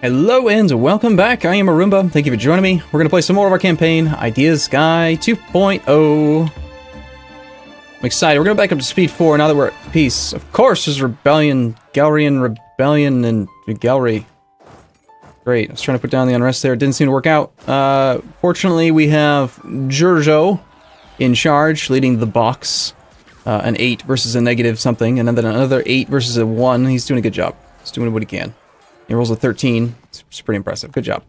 Hello and welcome back. I am Arumba. Thank you for joining me. We're going to play some more of our campaign, Ideas Guy 2.0. I'm excited. We're going back up to speed 4 now that we're at peace. Of course, there's rebellion, Galrian rebellion, and Galry. Great. I was trying to put down the unrest there. It didn't seem to work out. Fortunately, we have Giorgio in charge, leading the box. An 8 versus a negative something, and then another 8 versus a 1. He's doing a good job. He's doing what he can. He rolls a 13. It's pretty impressive. Good job.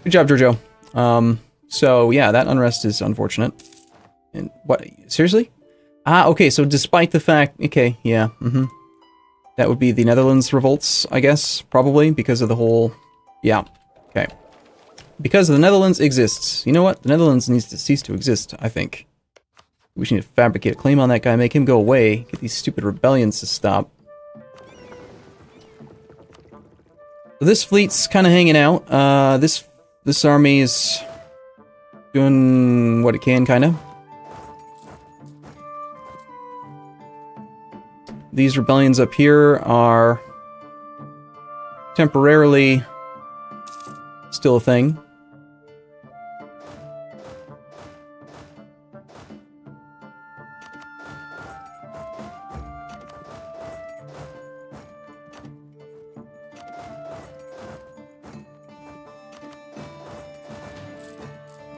Good job, Giorgio. So, yeah, that unrest is unfortunate. And what? Seriously? Ah, okay, so despite the fact... Okay, yeah, that would be the Netherlands revolts, I guess, probably, because of the whole... Yeah, okay. Because the Netherlands exists. You know what? The Netherlands needs to cease to exist, I think. We should need to fabricate a claim on that guy, make him go away, get these stupid rebellions to stop. So this fleet's kind of hanging out. This army is doing what it can, kind of. These rebellions up here are temporarily still a thing.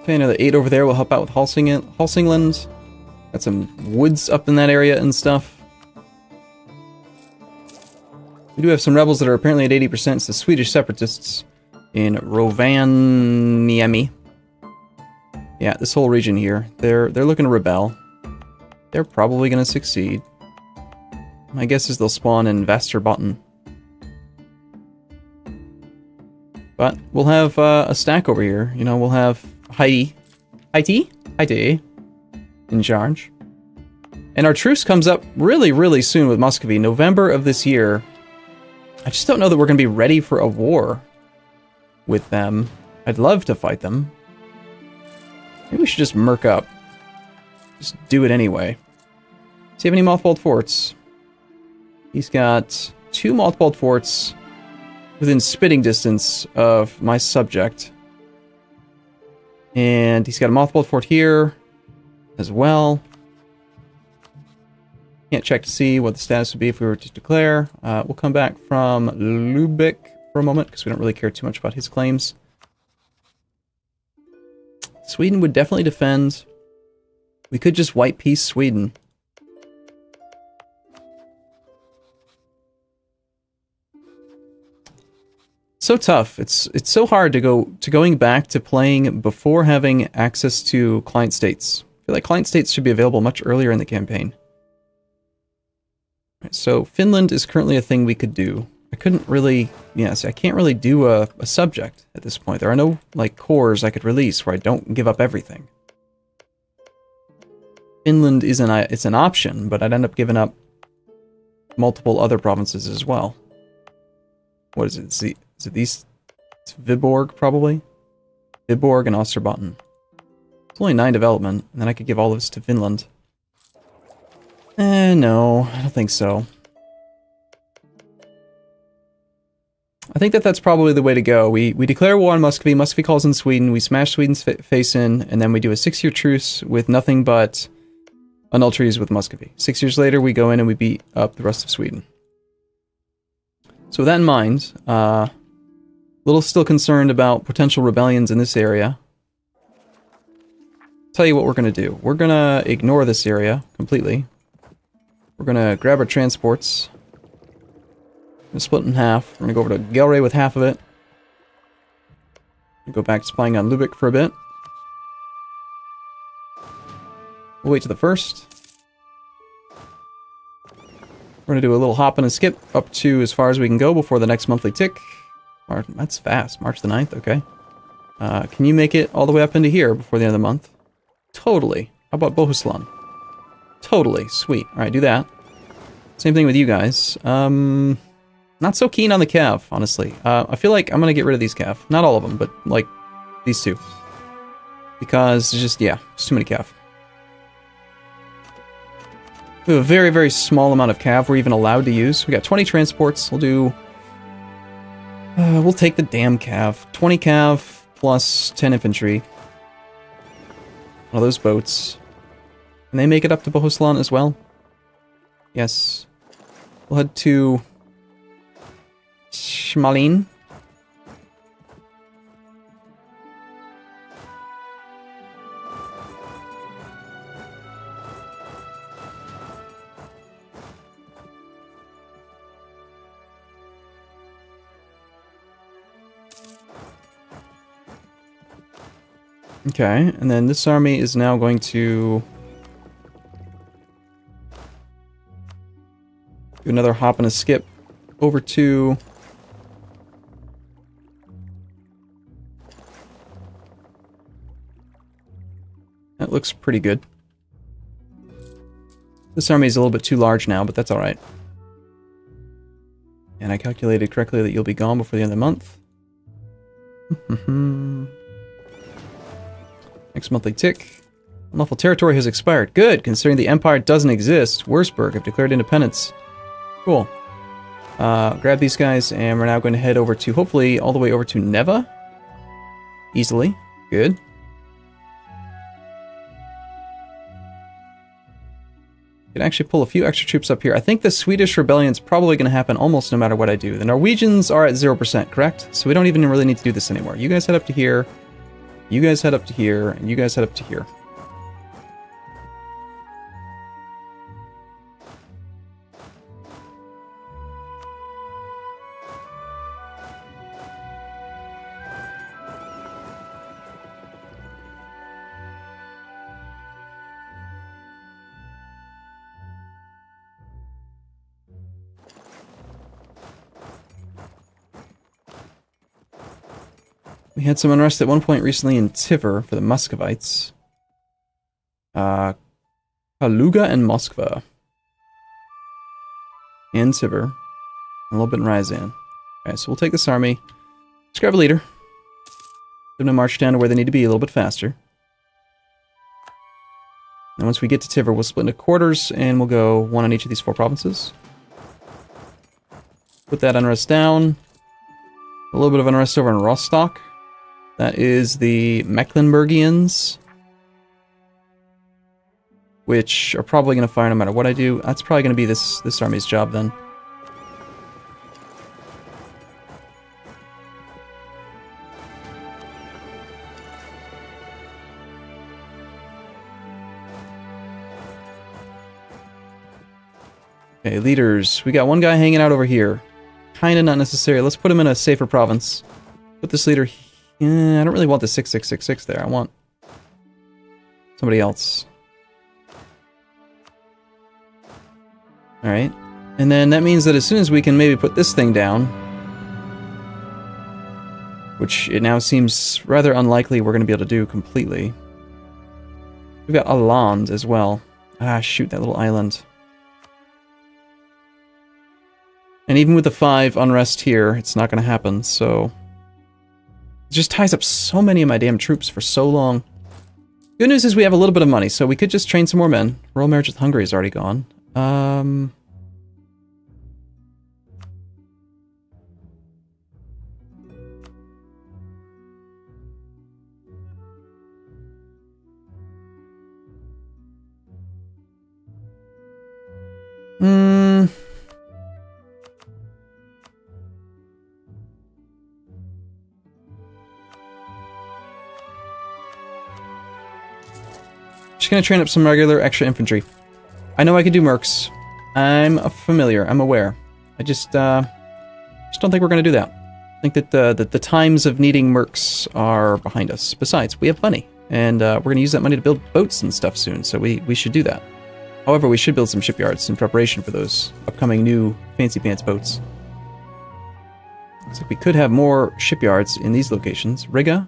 Okay, another 8 over there will help out with Hälsingland. Got some woods up in that area and stuff. We do have some rebels that are apparently at 80%. It's the Swedish separatists in Rovaniemi. Yeah, this whole region here. They're looking to rebel. They're probably going to succeed. My guess is they'll spawn in Västerbotten. But we'll have a stack over here. You know, we'll have Heidi in charge. And our truce comes up really, really soon with Muscovy. November of this year. I just don't know that we're going to be ready for a war with them. I'd love to fight them. Maybe we should just merc up. Just do it anyway. Does he have any mothballed forts? He's got 2 mothballed forts within spitting distance of my subject. And he's got a mothballed fort here as well. Can't check to see what the status would be if we were to declare. We'll come back from Lubeck for a moment, because we don't really care too much about his claims. Sweden would definitely defend. We could just white peace Sweden. So tough. It's so hard to going back to playing before having access to client states. I feel like client states should be available much earlier in the campaign. Right, so Finland is currently a thing we could do. I couldn't really, I can't really do a subject at this point. There are no like cores I could release where I don't give up everything. Finland isn't it's an option, but I'd end up giving up multiple other provinces as well. What is it? Is it these? It's Viborg, probably? Viborg and Österbotten. It's only 9 development, and then I could give all of this to Finland. No, I don't think so. I think that's probably the way to go. We declare war on Muscovy, Muscovy calls in Sweden, we smash Sweden's face in, and then we do a 6-year truce with nothing but adulteries with Muscovy. 6 years later, we go in and we beat up the rest of Sweden. So with that in mind, little still concerned about potential rebellions in this area. Tell you what we're going to do. We're going to ignore this area completely. We're going to grab our transports. We're going to split in half. We're going to go over to Galre with half of it. Go back to spying on Lubeck for a bit. We'll wait to the first. We're going to do a little hop and a skip up to as far as we can go before the next monthly tick. That's fast. March the 9th, okay. Can you make it all the way up into here before the end of the month? Totally. How about Bohuslan? Totally. Sweet. Alright, do that. Same thing with you guys. Not so keen on the Cav, honestly. I feel like I'm going to get rid of these Cav. Not all of them, but, like, these 2. Because, it's just, yeah, it's too many Cav. We have a very, very small amount of cav we're even allowed to use. We got 20 transports. We'll do We'll take the damn cav. 20 cav plus 10 infantry. One of those boats. Can they make it up to Bohuslan as well? Yes. We'll head to Schmalin. Okay, and then this army is now going to do another hop and a skip over to that looks pretty good. This army is a little bit too large now, but that's alright. And I calculated correctly that you'll be gone before the end of the month. Next monthly tick. Unlawful territory has expired. Good, considering the Empire doesn't exist. Wurzburg have declared independence. Cool. Grab these guys, and we're now going to head over to, hopefully, all the way over to Neva. Easily. Good. Can actually pull a few extra troops up here. I think the Swedish rebellion's probably going to happen almost no matter what I do. The Norwegians are at 0%, correct? So we don't even really need to do this anymore. You guys head up to here. You guys head up to here, and you guys head up to here. We had some unrest at one point recently in Tiver for the Muscovites. Kaluga and Moskva. And Tiver. A little bit in Ryazan. Okay, so we'll take this army. Let's grab a leader. Give them to march down to where they need to be a little bit faster. And once we get to Tiver, we'll split into quarters, and we'll go one on each of these 4 provinces. Put that unrest down. A little bit of unrest over in Rostock. That is the Mecklenburgians, which are probably going to fire no matter what I do. That's probably going to be this army's job then. Okay, leaders. We got one guy hanging out over here. Kinda not necessary. Let's put him in a safer province. Put this leader here. I don't really want the 6666 there. I want somebody else. Alright. And then that means that as soon as we can maybe put this thing down, which it now seems rather unlikely we're going to be able to do completely. We've got Aland as well. Ah, shoot, that little island. And even with the 5 unrest here, it's not going to happen, so... It just ties up so many of my damn troops for so long. Good news is we have a little bit of money, so we could just train some more men. Royal marriage with Hungary is already gone. Just gonna train up some regular extra infantry. I know I can do mercs. I'm familiar. I'm aware. I just don't think we're gonna do that. I think that the times of needing mercs are behind us. Besides, we have money, and we're gonna use that money to build boats and stuff soon. So we should do that. However, we should build some shipyards in preparation for those upcoming new fancy pants boats. Looks like we could have more shipyards in these locations. Riga.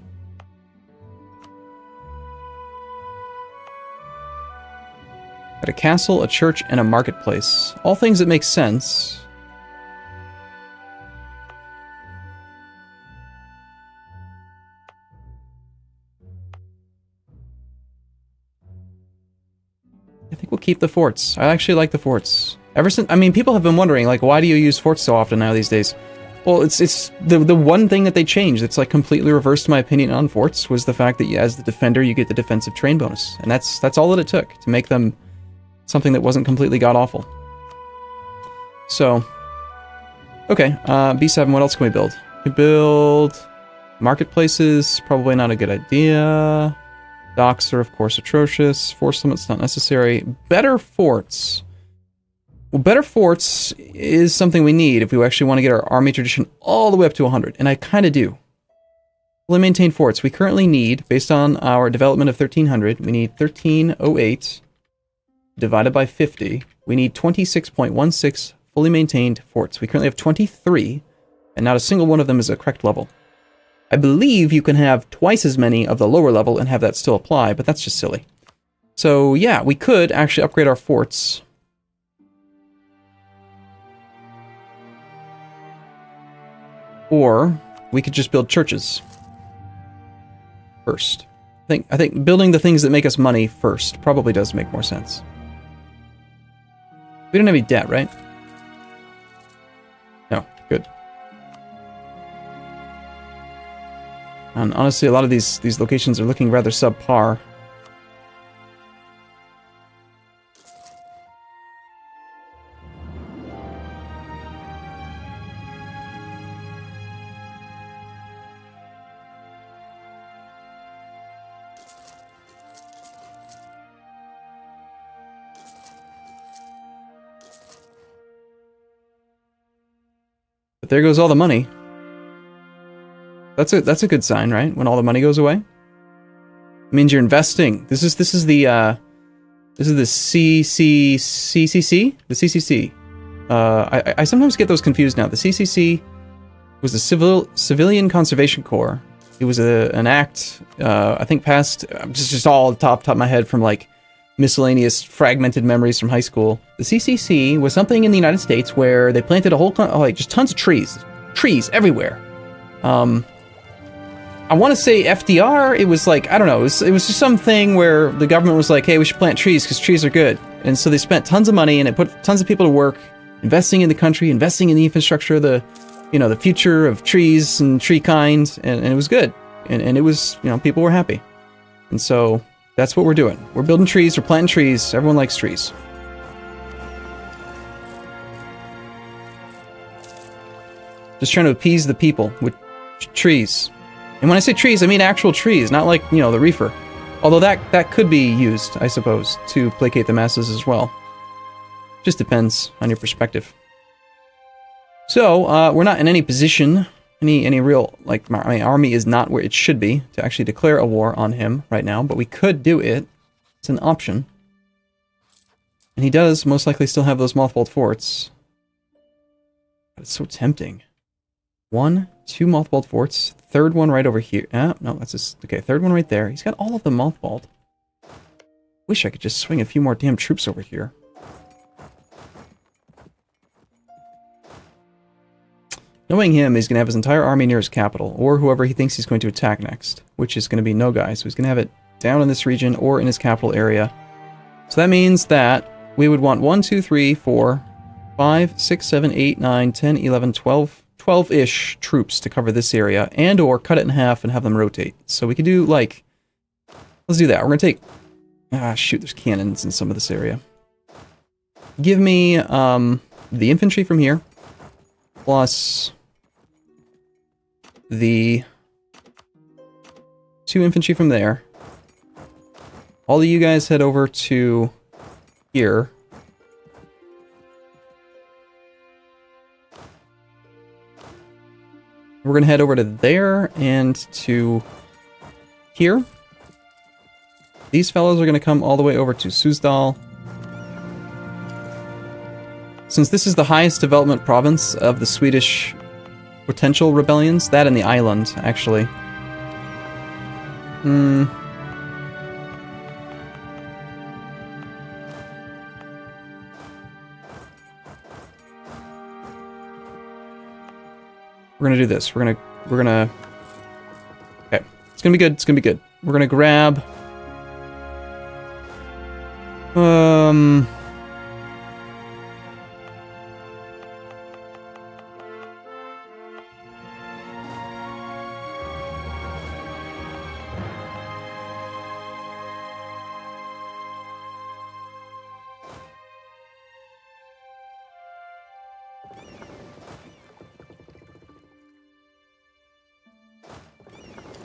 Got a castle, a church, and a marketplace. All things that make sense. I think we'll keep the forts. I actually like the forts. Ever since, I mean, people have been wondering, like, why do you use forts so often now these days? Well, it's the one thing that they changed. It's like completely reversed my opinion on forts was the fact that as the defender you get the defensive terrain bonus, and that's all that it took to make them something that wasn't completely god awful. So, okay, B7. What else can we build? We build marketplaces. Probably not a good idea. Docks are of course atrocious. Force limits not necessary. Better forts. Well, better forts is something we need if we actually want to get our army tradition all the way up to 100, and I kind of do. Fully maintained forts. We currently need, based on our development of 1300, we need 1308 divided by 50. We need 26.16 fully maintained forts. We currently have 23, and not a single one of them is a correct level. I believe you can have twice as many of the lower level and have that still apply, but that's just silly. So yeah, we could actually upgrade our forts. Or we could just build churches first. I think building the things that make us money first probably does make more sense. We don't have any debt, right? No, good. And honestly, a lot of these locations are looking rather subpar. But there goes all the money. That's a good sign, right? When all the money goes away, it means you're investing. This is the CCC. The CCC. I sometimes get those confused now. The CCC was the Civilian Conservation Corps. It was an act I think passed just all top of my head from like miscellaneous fragmented memories from high school. The CCC was something in the United States where they planted a whole like just tons of trees everywhere. I want to say FDR, it was like, I don't know, it was just something where the government was like, hey, we should plant trees because trees are good. And so they spent tons of money and it put tons of people to work, investing in the country, investing in the infrastructure, the future of trees and tree kind, and it was good. And it was, people were happy. And so that's what we're doing. We're building trees, we're planting trees, everyone likes trees. Just trying to appease the people with trees. And when I say trees, I mean actual trees, not like, the reefer. Although that could be used, I suppose, to placate the masses as well. Just depends on your perspective. So, we're not in any position, any real, like, my army is not where it should be to actually declare a war on him right now, but we could do it. It's an option. And he does most likely still have those mothballed forts. But it's so tempting. 1, 2 mothballed forts. Third one right over here. No, that's just... Okay, third one right there. He's got all of them mothballed. Wish I could just swing a few more damn troops over here. Knowing him, he's going to have his entire army near his capital, or whoever he thinks he's going to attack next, which is going to be Nogai. So he's going to have it down in this region or in his capital area. So that means that we would want 1, 2, 3, 4, 5, 6, 7, 8, 9, 10, 11, 12-ish troops to cover this area, and or cut it in half and have them rotate. So we could do, like... Let's do that. We're going to take... Ah, shoot, there's cannons in some of this area. Give me, the infantry from here, plus the 2 infantry from there. All of you guys head over to here. We're going to head over to there and to here. These fellows are going to come all the way over to Suzdal. Since this is the highest development province of the Swedish potential rebellions, that and the island, actually. We're gonna do this. We're gonna... Okay. It's gonna be good. It's gonna be good. We're gonna grab...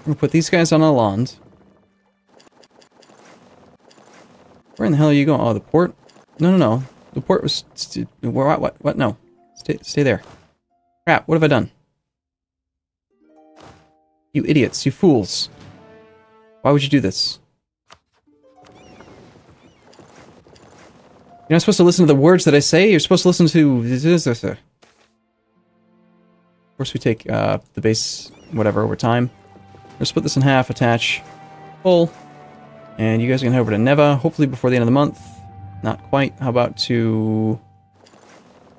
We'll put these guys on a land. Where in the hell are you going? Oh, the port? No, no, no. The port was... What? No. Stay there. Crap, what have I done? You idiots, you fools. Why would you do this? You're not supposed to listen to the words that I say. You're supposed to listen to... Of course we take the base, whatever, over time. We'll split this in half, attach, full. And you guys are going to head over to Neva, hopefully before the end of the month. Not quite. How about to...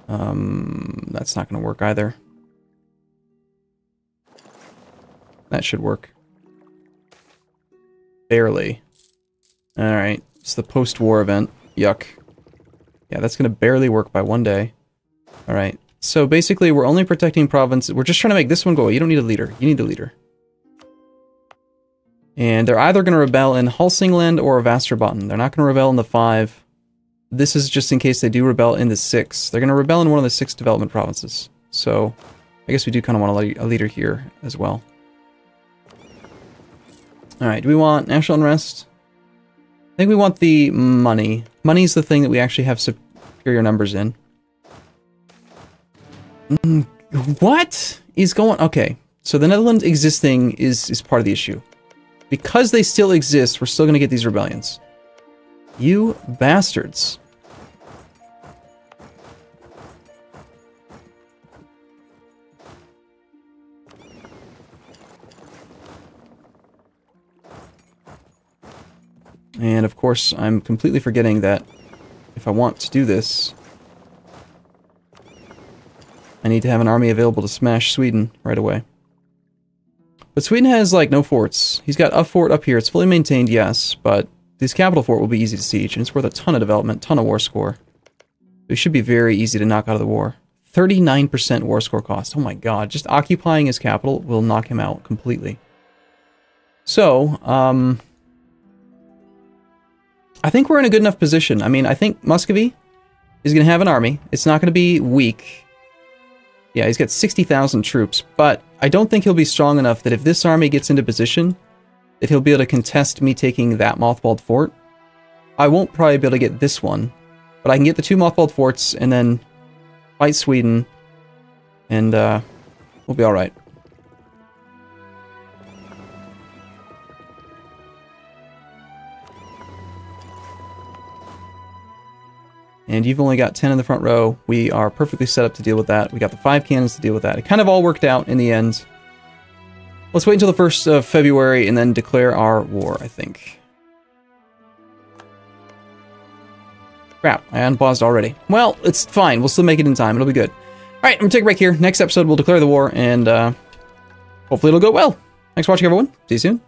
that's not going to work either. That should work. Barely. Alright, it's the post-war event. Yuck. Yeah, that's going to barely work by one day. Alright, so basically we're only protecting provinces. We're just trying to make this one go. You don't need a leader. You need a leader. And they're either going to rebel in Hälsingland or Västerbotten. They're not going to rebel in the 5. This is just in case they do rebel in the 6. They're going to rebel in one of the 6 development provinces. So, I guess we do kind of want a leader here as well. Alright, do we want national unrest? I think we want the money. Money's the thing that we actually have superior numbers in. What is going... Okay, so the Netherlands existing is part of the issue. Because they still exist, we're still going to get these rebellions. You bastards. And of course, I'm completely forgetting that if I want to do this, I need to have an army available to smash Sweden right away. But Sweden has, like, no forts. He's got a fort up here. It's fully maintained, yes, but this capital fort will be easy to siege, and it's worth a ton of development, ton of war score. It should be very easy to knock out of the war. 39% war score cost. Oh my god, just occupying his capital will knock him out completely. So, I think we're in a good enough position. I mean, I think Muscovy is going to have an army. It's not going to be weak. Yeah, he's got 60,000 troops, but I don't think he'll be strong enough that if this army gets into position, that he'll be able to contest me taking that mothballed fort. I won't probably be able to get this one, but I can get the 2 mothballed forts and then fight Sweden, and we'll be alright. And you've only got 10 in the front row. We are perfectly set up to deal with that. We got the 5 cannons to deal with that. It kind of all worked out in the end. Let's wait until the 1st of February and then declare our war, I think. Crap, I unpaused already. Well, it's fine. We'll still make it in time. It'll be good. Alright, I'm going to take a break here. Next episode, we'll declare the war, and hopefully it'll go well. Thanks for watching, everyone. See you soon.